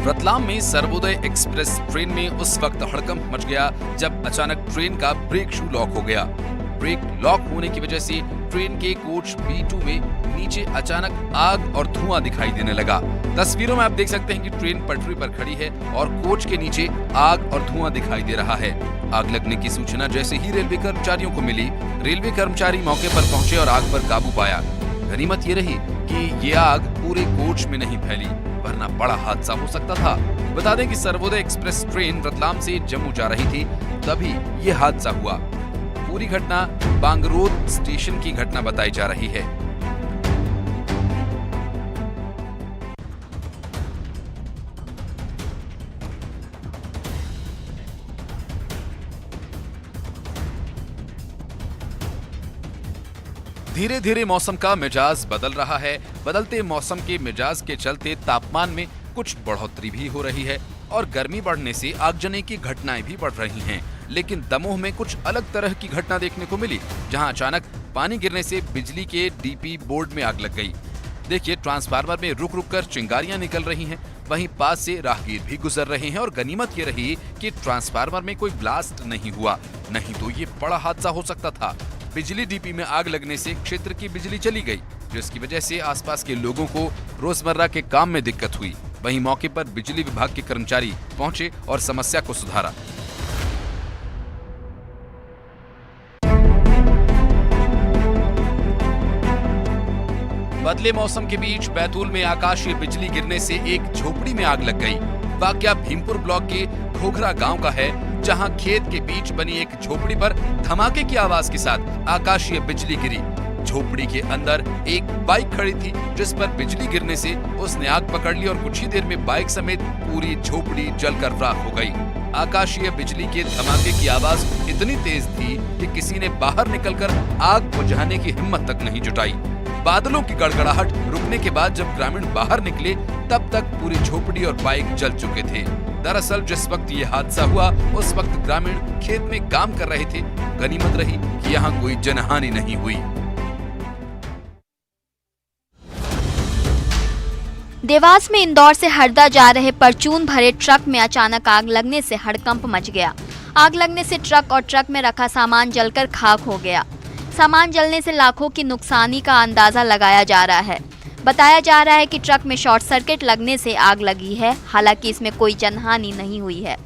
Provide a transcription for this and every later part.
रतलाम में Sarvodaya express train में उस वक्त हड़कंप मच गया जब अचानक ट्रेन का ब्रेक शू लॉक हो गया। ब्रेक लॉक होने की वजह से ट्रेन के कोच B2 में नीचे अचानक आग और धुआं दिखाई देने लगा। तस्वीरों में आप देख सकते हैं कि ट्रेन पटरी पर खड़ी है और कोच के नीचे आग और धुआं दिखाई दे रहा है। आग लगने की सूचना जैसे ही रेलवे कर्मचारियों को मिली, रेलवे कर्मचारी मौके पर पहुंचे और आग पर काबू पाया। गनीमत ये रही कि ये आग पूरे कोच में नहीं फैली, वरना बड़ा हादसा हो सकता था। बता दें कि सर्वोदय एक्सप्रेस ट्रेन रतलाम से जम्मू जा रही थी, तभी ये हादसा हुआ। पूरी घटना बांगरोद स्टेशन की घटना बताई जा रही है। धीरे धीरे मौसम का मिजाज बदल रहा है। बदलते मौसम के मिजाज के चलते तापमान में कुछ बढ़ोतरी भी हो रही है और गर्मी बढ़ने से आगजनी की घटनाएं भी बढ़ रही हैं। लेकिन दमोह में कुछ अलग तरह की घटना देखने को मिली, जहां अचानक पानी गिरने से बिजली के डीपी बोर्ड में आग लग गई। देखिए, ट्रांसफार्मर में रुक रुक कर चिंगारियां निकल रही हैं, वहीं पास से राहगीर भी गुजर रहे हैं और गनीमत ये रही कि ट्रांसफार्मर में कोई ब्लास्ट नहीं हुआ, नहीं तो ये बड़ा हादसा हो सकता था। बिजली डीपी में आग लगने से क्षेत्र की बिजली चली गई, जिसकी वजह से आसपास के लोगों को रोजमर्रा के काम में दिक्कत हुई। वहीं मौके पर बिजली विभाग के कर्मचारी पहुंचे और समस्या को सुधारा। बदले मौसम के बीच बैतूल में आकाशीय बिजली गिरने से एक झोपड़ी में आग लग गई। वाकया भीमपुर ब्लॉक के घोघरा गांव का है, जहां खेत के बीच बनी एक झोपड़ी पर धमाके की आवाज के साथ आकाशीय बिजली गिरी। झोपड़ी के अंदर एक बाइक खड़ी थी, जिस पर बिजली गिरने से उसने आग पकड़ ली और कुछ ही देर में बाइक समेत पूरी झोपड़ी जलकर राख हो गई। आकाशीय बिजली के धमाके की आवाज इतनी तेज थी कि किसी ने बाहर निकलकर आग बुझाने की हिम्मत तक नहीं जुटाई। बादलों की गड़गड़ाहट रुकने के बाद जब ग्रामीण बाहर निकले, तब तक पूरी झोपड़ी और बाइक जल चुके थे। दरअसल जिस वक्त ये हादसा हुआ, उस वक्त ग्रामीण खेत में काम कर रहे थे। गनीमत रही कि यहाँ कोई जनहानि नहीं हुई। देवास में इंदौर से हरदा जा रहे परचून भरे ट्रक में अचानक आग लगने से हड़कंप मच गया। आग लगने से ट्रक और ट्रक में रखा सामान जलकर खाक हो गया। सामान जलने से लाखों की नुकसानी का अंदाजा लगाया जा रहा है। बताया जा रहा है कि ट्रक में शॉर्ट सर्किट लगने से आग लगी है। हालांकि इसमें कोई जनहानि नहीं हुई है।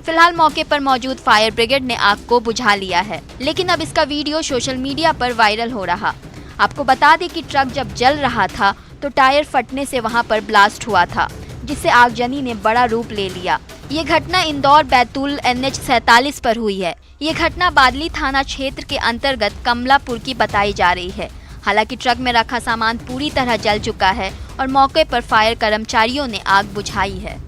फिलहाल मौके पर मौजूद फायर ब्रिगेड ने आग को बुझा लिया है, लेकिन अब इसका वीडियो सोशल मीडिया पर वायरल हो रहा। आपको बता दें कि ट्रक जब जल रहा था तो टायर फटने से वहां पर ब्लास्ट हुआ था, जिससे आगजनी ने बड़ा रूप ले लिया। ये घटना इंदौर बैतूल NH 47 पर हुई है। ये घटना बादली थाना क्षेत्र के अंतर्गत कमलापुर की बताई जा रही है। हालांकि ट्रक में रखा सामान पूरी तरह जल चुका है और मौके पर फायर कर्मचारियों ने आग बुझाई है।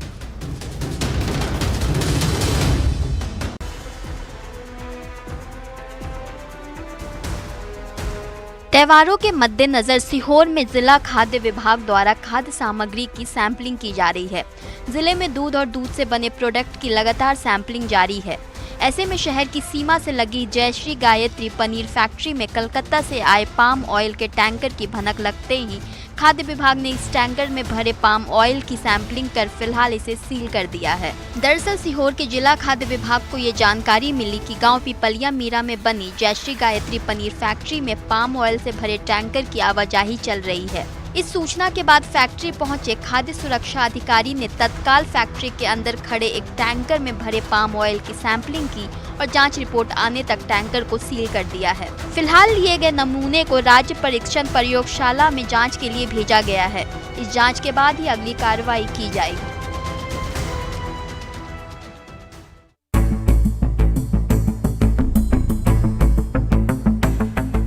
त्योहारों के मद्देनजर सीहोर में जिला खाद्य विभाग द्वारा खाद्य सामग्री की सैंपलिंग की जा रही है। जिले में दूध और दूध से बने प्रोडक्ट की लगातार सैंपलिंग जारी है। ऐसे में शहर की सीमा से लगी जयश्री गायत्री पनीर फैक्ट्री में कलकत्ता से आए पाम ऑयल के टैंकर की भनक लगते ही खाद्य विभाग ने इस टैंकर में भरे पाम ऑयल की सैंपलिंग कर फिलहाल इसे सील कर दिया है। दरअसल सीहोर के जिला खाद्य विभाग को ये जानकारी मिली कि गांव पिपलिया मीरा में बनी जयश्री गायत्री पनीर फैक्ट्री में पाम ऑयल से भरे टैंकर की आवाजाही चल रही है। इस सूचना के बाद फैक्ट्री पहुंचे खाद्य सुरक्षा अधिकारी ने तत्काल फैक्ट्री के अंदर खड़े एक टैंकर में भरे पाम ऑयल की सैंपलिंग की और जांच रिपोर्ट आने तक टैंकर को सील कर दिया है। फिलहाल लिए गए नमूने को राज्य परीक्षण प्रयोगशाला में जांच के लिए भेजा गया है। इस जांच के बाद ही अगली कार्रवाई की जाएगी।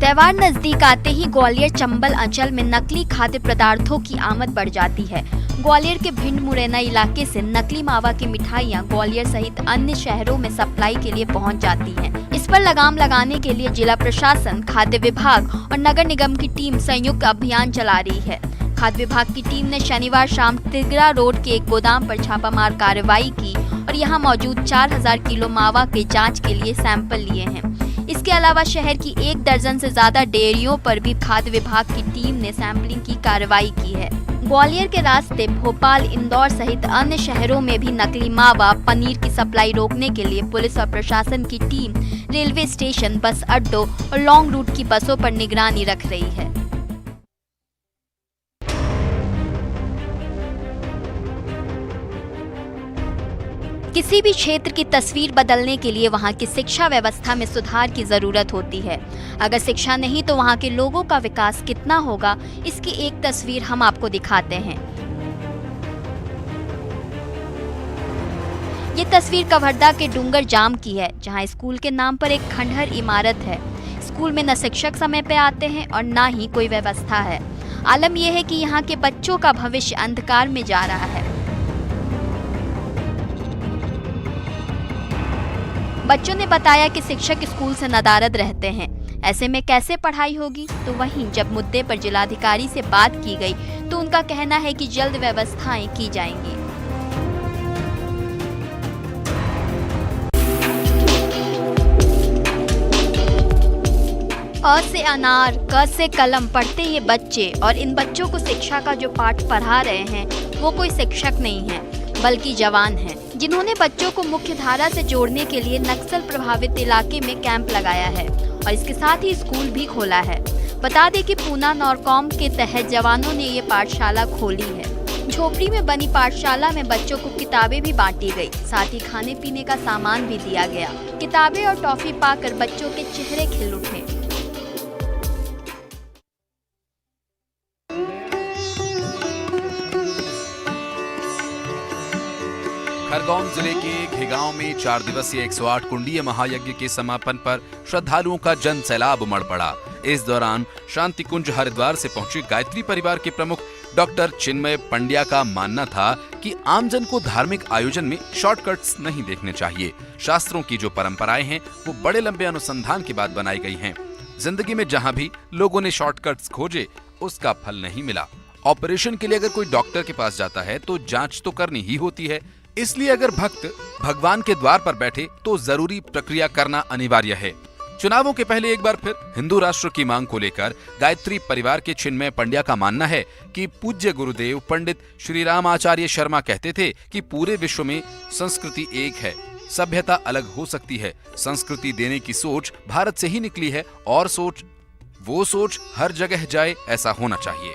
त्योहार नजदीक आते ही ग्वालियर चंबल अंचल में नकली खाद्य पदार्थों की आमद बढ़ जाती है। ग्वालियर के भिंड मुरैना इलाके से नकली मावा की मिठाइयां ग्वालियर सहित अन्य शहरों में सप्लाई के लिए पहुंच जाती हैं। इस पर लगाम लगाने के लिए जिला प्रशासन, खाद्य विभाग और नगर निगम की टीम संयुक्त अभियान चला रही है। खाद्य विभाग की टीम ने शनिवार शाम तिगरा रोड के एक गोदाम पर छापामार कार्रवाई की और यहां मौजूद 4000 किलो मावा के जाँच के लिए सैंपल लिए हैं। इसके अलावा शहर की 1 दर्जन से ज्यादा डेयरियों पर भी खाद्य विभाग की टीम ने सैंपलिंग की कार्रवाई की है। ग्वालियर के रास्ते भोपाल, इंदौर सहित अन्य शहरों में भी नकली मावा, पनीर की सप्लाई रोकने के लिए पुलिस और प्रशासन की टीम रेलवे स्टेशन, बस अड्डों और लॉन्ग रूट की बसों पर निगरानी रख रही है। किसी भी क्षेत्र की तस्वीर बदलने के लिए वहां की शिक्षा व्यवस्था में सुधार की जरूरत होती है। अगर शिक्षा नहीं तो वहां के लोगों का विकास कितना होगा, इसकी एक तस्वीर हम आपको दिखाते हैं। ये तस्वीर कवर्धा के डूंगर जाम की है, जहां स्कूल के नाम पर एक खंडहर इमारत है। स्कूल में न शिक्षक समय पे आते हैं और न ही कोई व्यवस्था है। आलम यह है कि यहाँ के बच्चों का भविष्य अंधकार में जा रहा है। बच्चों ने बताया कि शिक्षक स्कूल से नदारद रहते हैं, ऐसे में कैसे पढ़ाई होगी। तो वहीं जब मुद्दे पर जिलाधिकारी से बात की गई तो उनका कहना है कि जल्द व्यवस्थाएं की जाएंगी। अ से अनार, क से कलम पढ़ते ये बच्चे, और इन बच्चों को शिक्षा का जो पाठ पढ़ा रहे हैं वो कोई शिक्षक नहीं है बल्कि जवान हैं, जिन्होंने बच्चों को मुख्य धारा से जोड़ने के लिए नक्सल प्रभावित इलाके में कैंप लगाया है और इसके साथ ही स्कूल भी खोला है। बता दें कि पूना नॉरकॉम के तहत जवानों ने ये पाठशाला खोली है। झोपड़ी में बनी पाठशाला में बच्चों को किताबें भी बांटी गई, साथ ही खाने पीने का सामान भी दिया गया। किताबें और टॉफी पाकर बच्चों के चेहरे खिल उठे। खरगोन जिले के घेगांव में 4 दिवसीय 108 कुंडीय महायज्ञ के समापन पर श्रद्धालुओं का जन सैलाब उमड़ पड़ा। इस दौरान शांति कुंज हरिद्वार से पहुंचे गायत्री परिवार के प्रमुख डॉक्टर चिन्मय पंड्या का मानना था कि आमजन को धार्मिक आयोजन में शॉर्टकट्स नहीं देखने चाहिए। शास्त्रों की जो परंपराएं हैं वो बड़े लंबे अनुसंधान के बाद बनाई गई हैं। जिंदगी में जहां भी लोगों ने शॉर्टकट्स खोजे उसका फल नहीं मिला। ऑपरेशन के लिए अगर कोई डॉक्टर के पास जाता है तो जांच तो करनी ही होती है, इसलिए अगर भक्त भगवान के द्वार पर बैठे तो जरूरी प्रक्रिया करना अनिवार्य है। चुनावों के पहले एक बार फिर हिंदू राष्ट्र की मांग को लेकर गायत्री परिवार के चिन्मय पंड्या का मानना है कि पूज्य गुरुदेव पंडित श्री राम आचार्य शर्मा कहते थे कि पूरे विश्व में संस्कृति एक है, सभ्यता अलग हो सकती है। संस्कृति देने की सोच भारत से ही निकली है और वो सोच हर जगह जाए, ऐसा होना चाहिए।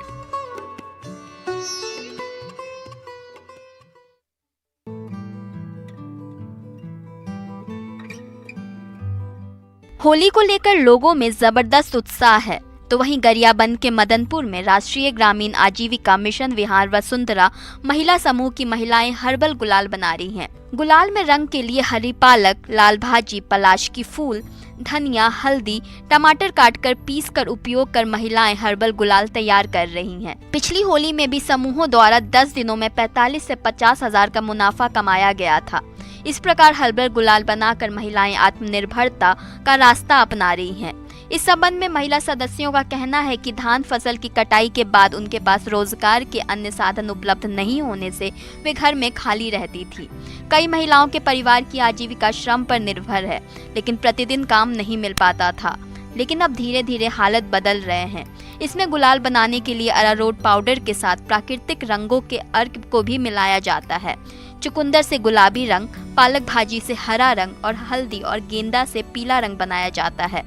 होली को लेकर लोगों में जबरदस्त उत्साह है, तो वहीं गरियाबंद के मदनपुर में राष्ट्रीय ग्रामीण आजीविका मिशन विहार वसुंधरा महिला समूह की महिलाएं हर्बल गुलाल बना रही हैं। गुलाल में रंग के लिए हरी पालक, लाल भाजी, पलाश की फूल, धनिया, हल्दी, टमाटर काटकर पीसकर उपयोग कर महिलाएं हर्बल गुलाल तैयार कर रही हैं। पिछली होली में भी समूहों द्वारा 10 दिनों में 45 से 50 हजार का मुनाफा कमाया गया था। इस प्रकार हर्बल गुलाल बनाकर महिलाएं आत्मनिर्भरता का रास्ता अपना रही हैं। इस संबंध में महिला सदस्यों का कहना है कि धान फसल की कटाई के बाद उनके पास रोजगार के अन्य साधन उपलब्ध नहीं होने से वे घर में खाली रहती थी। कई महिलाओं के परिवार की आजीविका श्रम पर निर्भर है, लेकिन प्रतिदिन काम नहीं मिल पाता था। लेकिन अब धीरे धीरे हालत बदल रहे हैं। इसमें गुलाल बनाने के लिए अरारोट पाउडर के साथ प्राकृतिक रंगों के अर्क को भी मिलाया जाता है। चुकंदर से गुलाबी रंग, पालक भाजी से हरा रंग और हल्दी और गेंदा से पीला रंग बनाया जाता है।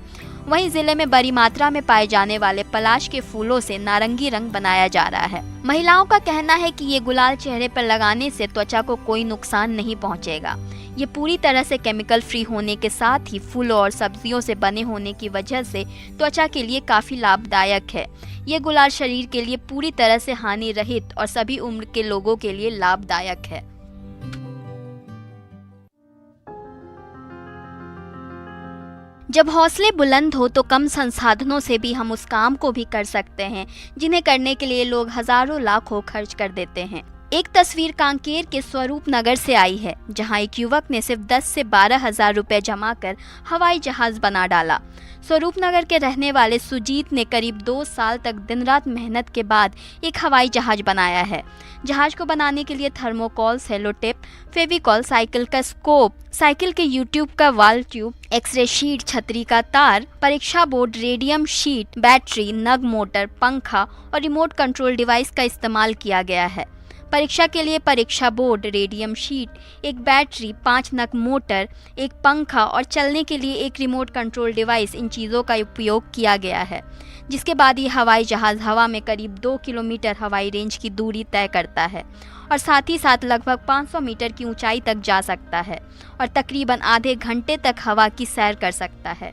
वहीं जिले में बड़ी मात्रा में पाए जाने वाले पलाश के फूलों से नारंगी रंग बनाया जा रहा है। महिलाओं का कहना है कि ये गुलाल चेहरे पर लगाने से त्वचा को कोई नुकसान नहीं पहुंचेगा। ये पूरी तरह से केमिकल फ्री होने के साथ ही फूलों और सब्जियों से बने होने की वजह से त्वचा के लिए काफी लाभदायक है। ये गुलाल शरीर के लिए पूरी तरह से हानि रहित और सभी उम्र के लोगों के लिए लाभदायक है। जब हौसले बुलंद हो तो कम संसाधनों से भी हम उस काम को भी कर सकते हैं जिन्हें करने के लिए लोग हजारों लाखों खर्च कर देते हैं। एक तस्वीर कांकेर के स्वरूप नगर से आई है, जहां एक युवक ने सिर्फ 10 से 12 हजार रुपए जमा कर हवाई जहाज बना डाला। स्वरूप नगर के रहने वाले सुजीत ने करीब 2 साल तक दिन रात मेहनत के बाद एक हवाई जहाज बनाया है। जहाज को बनाने के लिए thermocol, cello tape, Fevicol, cycle का स्कोप, साइकिल के यूट्यूब का वाल ट्यूब, एक्सरे शीट, छतरी का तार, परीक्षा बोर्ड, रेडियम शीट, बैटरी, नग मोटर, पंखा और रिमोट कंट्रोल डिवाइस का इस्तेमाल किया गया है। परीक्षा के लिए परीक्षा बोर्ड, रेडियम शीट, एक बैटरी, 5 नग मोटर, एक पंखा और चलने के लिए एक रिमोट कंट्रोल डिवाइस, इन चीज़ों का उपयोग किया गया है। जिसके बाद ये हवाई जहाज़ हवा में करीब 2 किलोमीटर हवाई रेंज की दूरी तय करता है और साथ ही साथ लगभग 500 मीटर की ऊंचाई तक जा सकता है और तकरीबन आधे घंटे तक हवा की सैर कर सकता है।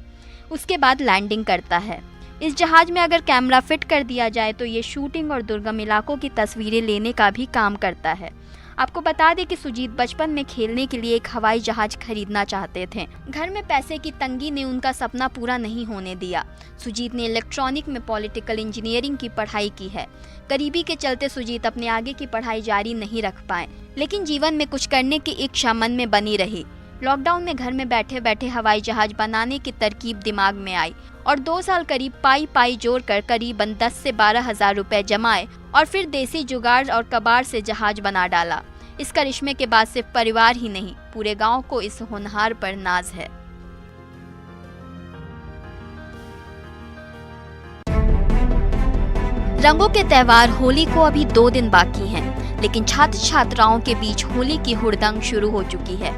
उसके बाद लैंडिंग करता है। इस जहाज में अगर कैमरा फिट कर दिया जाए तो ये शूटिंग और दुर्गम इलाकों की तस्वीरें लेने का भी काम करता है। आपको बता दें कि सुजीत बचपन में खेलने के लिए एक हवाई जहाज खरीदना चाहते थे। घर में पैसे की तंगी ने उनका सपना पूरा नहीं होने दिया। सुजीत ने इलेक्ट्रॉनिक में पॉलिटिकल इंजीनियरिंग की पढ़ाई की है। गरीबी के चलते सुजीत अपने आगे की पढ़ाई जारी नहीं रख पाए, लेकिन जीवन में कुछ करने की इच्छा मन में बनी रही। लॉकडाउन में घर में बैठे बैठे हवाई जहाज बनाने की तरकीब दिमाग में आई और 2 साल करीब पाई जोड़कर करीबन 10 से 12 हजार रुपए जमाए और फिर देसी जुगाड़ और कबाड़ से जहाज बना डाला। इस करिश्मे के बाद सिर्फ परिवार ही नहीं, पूरे गांव को इस होनहार पर नाज है। रंगों के त्योहार होली को अभी 2 दिन बाकी हैं, लेकिन छात्र छात्राओं के बीच होली की हुड़दंग शुरू हो चुकी है।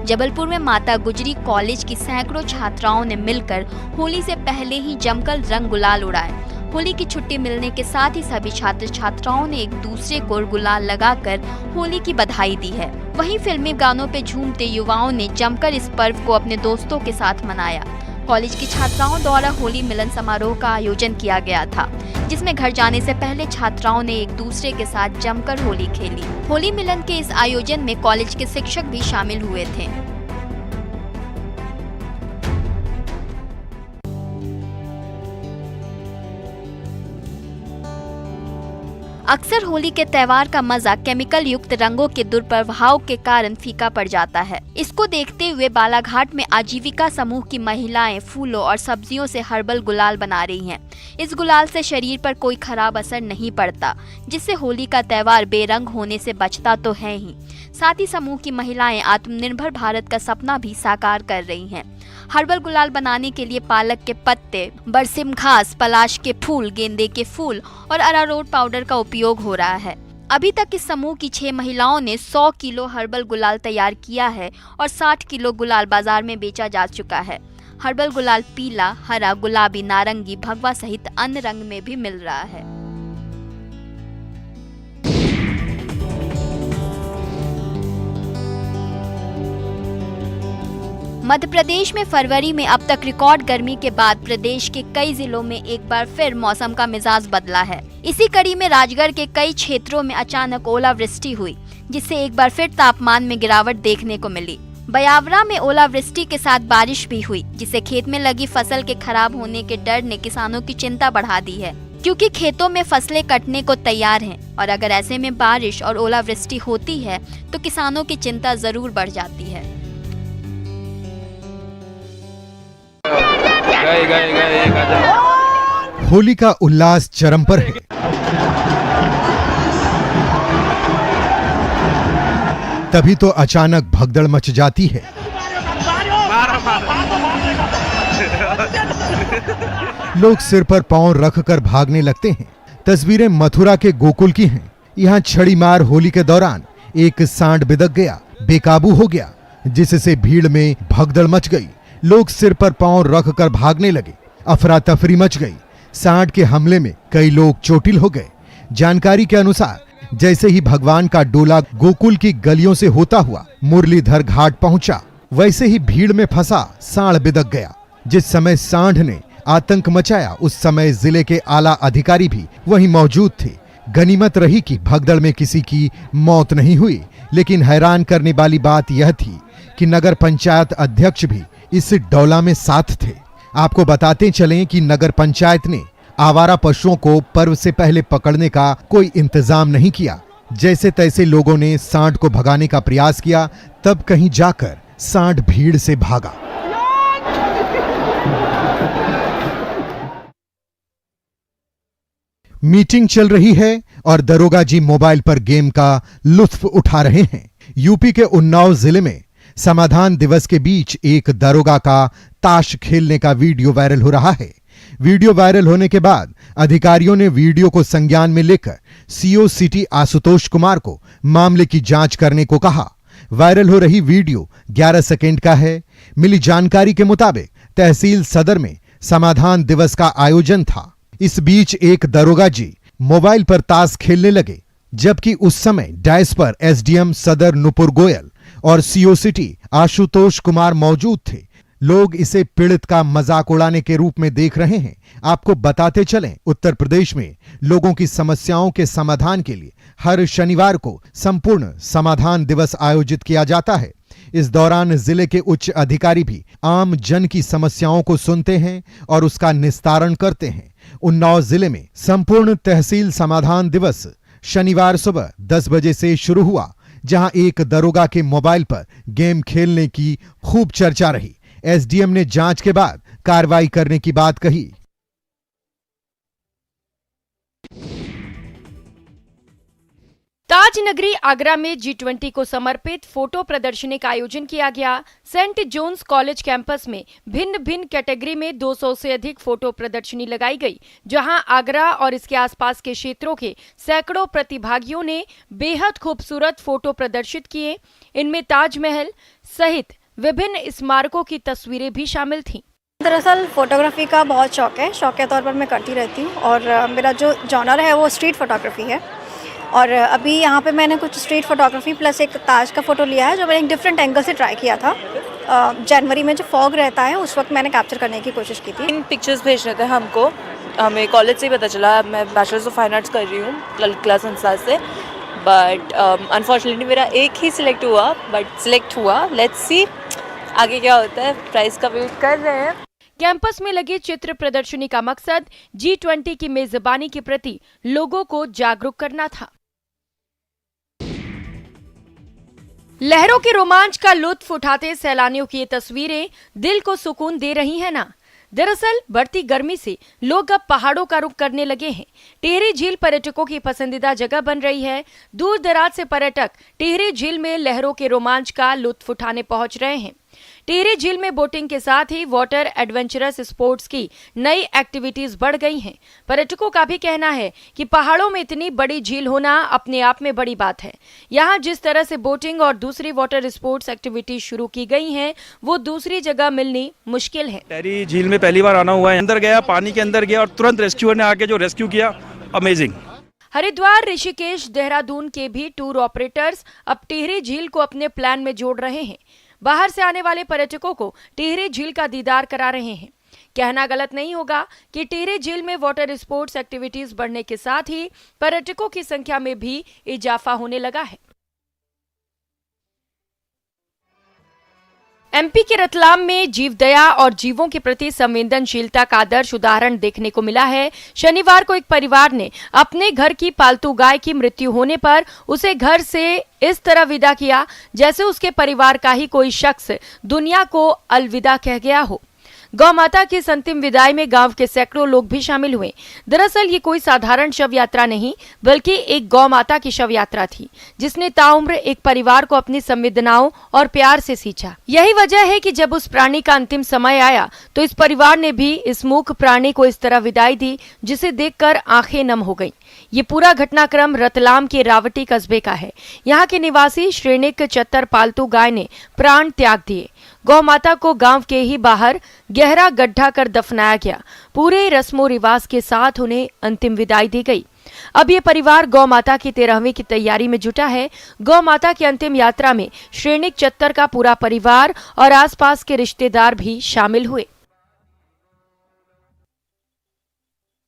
जबलपुर में माता गुजरी कॉलेज की सैकड़ों छात्राओं ने मिलकर होली से पहले ही जमकर रंग गुलाल उड़ाए। होली की छुट्टी मिलने के साथ ही सभी छात्र छात्राओं ने एक दूसरे को गुलाल लगाकर होली की बधाई दी है। वहीं फिल्मी गानों पे झूमते युवाओं ने जमकर इस पर्व को अपने दोस्तों के साथ मनाया। कॉलेज की छात्राओं द्वारा होली मिलन समारोह का आयोजन किया गया था, जिसमें घर जाने से पहले छात्राओं ने एक दूसरे के साथ जमकर होली खेली। होली मिलन के इस आयोजन में कॉलेज के शिक्षक भी शामिल हुए थे। अक्सर होली के त्योहार का मजा केमिकल युक्त रंगों के दुष्प्रभाव के कारण फीका पड़ जाता है। इसको देखते हुए बालाघाट में आजीविका समूह की महिलाएं फूलों और सब्जियों से हर्बल गुलाल बना रही हैं। इस गुलाल से शरीर पर कोई खराब असर नहीं पड़ता, जिससे होली का त्योहार बेरंग होने से बचता तो है ही, साथ ही समूह की महिलाएं आत्मनिर्भर भारत का सपना भी साकार कर रही हैं। हर्बल गुलाल बनाने के लिए पालक के पत्ते, बरसिम घास, पलाश के फूल, गेंदे के फूल और अरारोट पाउडर का उपयोग हो रहा है। अभी तक इस समूह की 6 महिलाओं ने 100 किलो हर्बल गुलाल तैयार किया है और 60 किलो गुलाल बाजार में बेचा जा चुका है। हर्बल गुलाल पीला, हरा, गुलाबी, नारंगी, भगवा सहित अन्य रंग में भी मिल रहा है। मध्य प्रदेश में फरवरी में अब तक रिकॉर्ड गर्मी के बाद प्रदेश के कई जिलों में एक बार फिर मौसम का मिजाज बदला है। इसी कड़ी में राजगढ़ के कई क्षेत्रों में अचानक ओलावृष्टि हुई, जिससे एक बार फिर तापमान में गिरावट देखने को मिली। बयावरा में ओलावृष्टि के साथ बारिश भी हुई, जिससे खेत में लगी फसल के खराब होने के डर ने किसानों की चिंता बढ़ा दी है, क्योंकि खेतों में फसलें कटने को तैयार हैं और अगर ऐसे में बारिश और ओलावृष्टि होती है तो किसानों की चिंता जरूर बढ़ जाती है। होली का उल्लास चरम पर है। तभी तो अचानक भगदड़ मच जाती है। लोग सिर पर पांव रखकर भागने लगते हैं। तस्वीरें मथुरा के गोकुल की हैं। यहाँ छड़ी मार होली के दौरान एक सांड बिदक गया, बेकाबू हो गया, जिससे भीड़ में भगदड़ मच गई। लोग सिर पर पांव रखकर भागने लगे। अफरा तफरी मच गई। सांड के हमले में कई लोग चोटिल हो गए। जानकारी के अनुसार जैसे ही भगवान का डोला गोकुल की गलियों से होता हुआ मुरलीधर घाट पहुंचा, वैसे ही भीड़ में फंसा सांड बिदक गया। जिस समय सांड ने आतंक मचाया, उस समय जिले के आला अधिकारी भी वहीं मौजूद थे। गनीमत रही कि भगदड़ में किसी की मौत नहीं हुई, लेकिन हैरान करने वाली बात यह थी कि नगर पंचायत अध्यक्ष भी इस डोला में साथ थे। आपको बताते चलें कि नगर पंचायत ने आवारा पशुओं को पर्व से पहले पकड़ने का कोई इंतजाम नहीं किया। जैसे तैसे लोगों ने सांड को भगाने का प्रयास किया, तब कहीं जाकर सांड भीड़ से भागा। मीटिंग चल रही है और दरोगा जी मोबाइल पर गेम का लुत्फ उठा रहे हैं। यूपी के उन्नाव जिले में समाधान दिवस के बीच एक दरोगा का ताश खेलने का वीडियो वायरल हो रहा है। वीडियो वायरल होने के बाद अधिकारियों ने वीडियो को संज्ञान में लेकर सीओ सिटी आशुतोष कुमार को मामले की जांच करने को कहा। वायरल हो रही वीडियो 11 सेकेंड का है। मिली जानकारी के मुताबिक तहसील सदर में समाधान दिवस का आयोजन था। इस बीच एक दरोगा जी मोबाइल पर ताश खेलने लगे, जबकि उस समय डैश पर एसडीएम सदर नुपुर गोयल और सीओ सिटी आशुतोष कुमार मौजूद थे। लोग इसे पीड़ित का मजाक उड़ाने के रूप में देख रहे हैं। आपको बताते चलें, उत्तर प्रदेश में लोगों की समस्याओं के समाधान के लिए हर शनिवार को संपूर्ण समाधान दिवस आयोजित किया जाता है। इस दौरान जिले के उच्च अधिकारी भी आम जन की समस्याओं को सुनते हैं और उसका निस्तारण करते हैं। उन्नाव जिले में संपूर्ण तहसील समाधान दिवस शनिवार सुबह 10 बजे से शुरू हुआ, जहां एक दरोगा के मोबाइल पर गेम खेलने की खूब चर्चा रही। एसडीएम ने जांच के बाद कार्रवाई करने की बात कही। ताज नगरी आगरा में G20 को समर्पित फोटो प्रदर्शनी का आयोजन किया गया। सेंट जोन्स कॉलेज कैंपस में भिन्न भिन्न कैटेगरी में 200 से अधिक फोटो प्रदर्शनी लगाई गई, जहां आगरा और इसके आसपास के क्षेत्रों के सैकड़ों प्रतिभागियों ने बेहद खूबसूरत फोटो प्रदर्शित किए। इनमें ताजमहल सहित विभिन्न स्मारकों की तस्वीरें भी शामिल थीं। दरअसल फोटोग्राफी का बहुत शौक है, शौकिया तौर पर मैं करती रहती हूँ और मेरा जो जॉनर है वो स्ट्रीट फोटोग्राफी है। और अभी यहाँ पे मैंने कुछ स्ट्रीट फोटोग्राफी प्लस एक ताज का फ़ोटो लिया है, जो मैंने एक डिफरेंट एंगल से ट्राई किया था। जनवरी में जो फॉग रहता है उस वक्त मैंने कैप्चर करने की कोशिश की थी। इन पिक्चर्स भेजने थे हमको, हमें कॉलेज से ही पता चला। मैं बैचलर्स ऑफ फाइन आर्ट्स कर रही हूँ ललित कला संस्थान से, बट अनफॉर्चुनेटली मेरा एक ही सिलेक्ट हुआ, बट सिलेक्ट हुआ। लेट्स सी आगे क्या होता है, प्राइस का वेट कर रहे हैं। कैंपस में लगी चित्र प्रदर्शनी का मकसद G20 की मेजबानी के प्रति लोगों को जागरूक करना था। लहरों के रोमांच का लुत्फ उठाते सैलानियों की ये तस्वीरें दिल को सुकून दे रही हैं ना। दरअसल बढ़ती गर्मी से लोग अब पहाड़ों का रुख करने लगे हैं। टिहरी झील पर्यटकों की पसंदीदा जगह बन रही है। दूर दराज से पर्यटक टिहरी झील में लहरों के रोमांच का लुत्फ उठाने पहुंच रहे हैं। टिहरी झील में बोटिंग के साथ ही वाटर एडवेंचरस स्पोर्ट्स की नई एक्टिविटीज बढ़ गई हैं। पर्यटकों का भी कहना है कि पहाड़ों में इतनी बड़ी झील होना अपने आप में बड़ी बात है। यहाँ जिस तरह से बोटिंग और दूसरी वाटर स्पोर्ट्स एक्टिविटीज शुरू की गई हैं, वो दूसरी जगह मिलनी मुश्किल है। टिहरी झील में पहली बार आना हुआ है, अंदर गया, पानी के अंदर गया और तुरंत रेस्क्यूअर ने आके जो रेस्क्यू किया, अमेजिंग। हरिद्वार, ऋषिकेश, देहरादून के भी टूर ऑपरेटर्स अब टिहरी झील को अपने प्लान में जोड़ रहे हैं। बाहर से आने वाले पर्यटकों को टिहरी झील का दीदार करा रहे हैं। कहना गलत नहीं होगा कि टिहरी झील में वाटर स्पोर्ट्स एक्टिविटीज बढ़ने के साथ ही पर्यटकों की संख्या में भी इजाफा होने लगा है। एमपी के रतलाम में जीवदया और जीवों के प्रति संवेदनशीलता का आदर्श उदाहरण देखने को मिला है। शनिवार को एक परिवार ने अपने घर की पालतू गाय की मृत्यु होने पर उसे घर से इस तरह विदा किया जैसे उसके परिवार का ही कोई शख्स दुनिया को अलविदा कह गया हो। गौ माता की इस अंतिम विदाई में गांव के सैकड़ों लोग भी शामिल हुए। दरअसल ये कोई साधारण शव यात्रा नहीं, बल्कि एक गौ माता की शव यात्रा थी, जिसने ताउम्र एक परिवार को अपनी संवेदनाओं और प्यार से सींचा। यही वजह है कि जब उस प्राणी का अंतिम समय आया तो इस परिवार ने भी इस मूक प्राणी को इस तरह विदाई दी, जिसे देखकर आंखें नम हो गईं। ये पूरा घटनाक्रम रतलाम के रावटी कस्बे का है। यहाँ के निवासी श्रेणिक चत्तर पालतू गाय ने प्राण त्याग दिए। गौ माता को गांव के ही बाहर गहरा गड्ढा कर दफनाया गया। पूरे रस्मों रिवाज के साथ उन्हें अंतिम विदाई दी गई। अब ये परिवार गौ माता की 13वीं की तैयारी में जुटा है। गौ माता की अंतिम यात्रा में श्रेणिक चत्तर का पूरा परिवार और आसपास के रिश्तेदार भी शामिल हुए।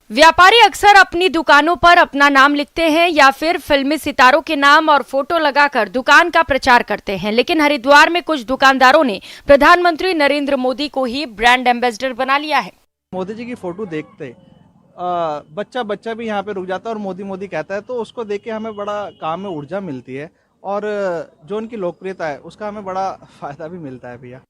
व्यापारी अक्सर अपनी दुकानों पर अपना नाम लिखते हैं या फिर फिल्मी सितारों के नाम और फोटो लगाकर दुकान का प्रचार करते हैं, लेकिन हरिद्वार में कुछ दुकानदारों ने प्रधानमंत्री नरेंद्र मोदी को ही ब्रांड एम्बेसडर बना लिया है। मोदी जी की फोटो देखते बच्चा बच्चा भी यहाँ पे रुक जाता है और मोदी मोदी कहता है, तो उसको देख के हमें बड़ा काम में ऊर्जा मिलती है और जो उनकी लोकप्रियता है उसका हमें बड़ा फायदा भी मिलता है भैया।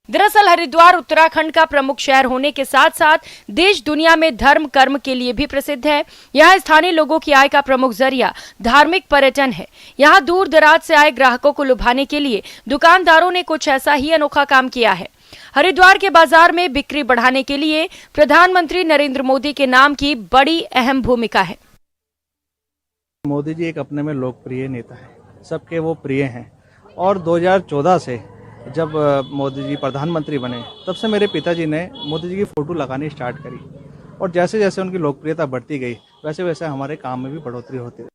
दरअसल हरिद्वार उत्तराखंड का प्रमुख शहर होने के साथ साथ देश दुनिया में धर्म कर्म के लिए भी प्रसिद्ध है। यहाँ स्थानीय लोगों की आय का प्रमुख जरिया धार्मिक पर्यटन है। यहाँ दूर दराज से आए ग्राहकों को लुभाने के लिए दुकानदारों ने कुछ ऐसा ही अनोखा काम किया है। हरिद्वार के बाजार में बिक्री बढ़ाने के लिए प्रधानमंत्री नरेंद्र मोदी के नाम की बड़ी अहम भूमिका है। मोदी जी एक अपने में लोकप्रिय नेता है, सबके वो प्रिय हैं और 2014 से जब मोदी जी प्रधानमंत्री बने तब से मेरे पिताजी ने मोदी जी की फ़ोटो लगानी स्टार्ट करी और जैसे जैसे उनकी लोकप्रियता बढ़ती गई वैसे वैसे हमारे काम में भी बढ़ोतरी होती रही।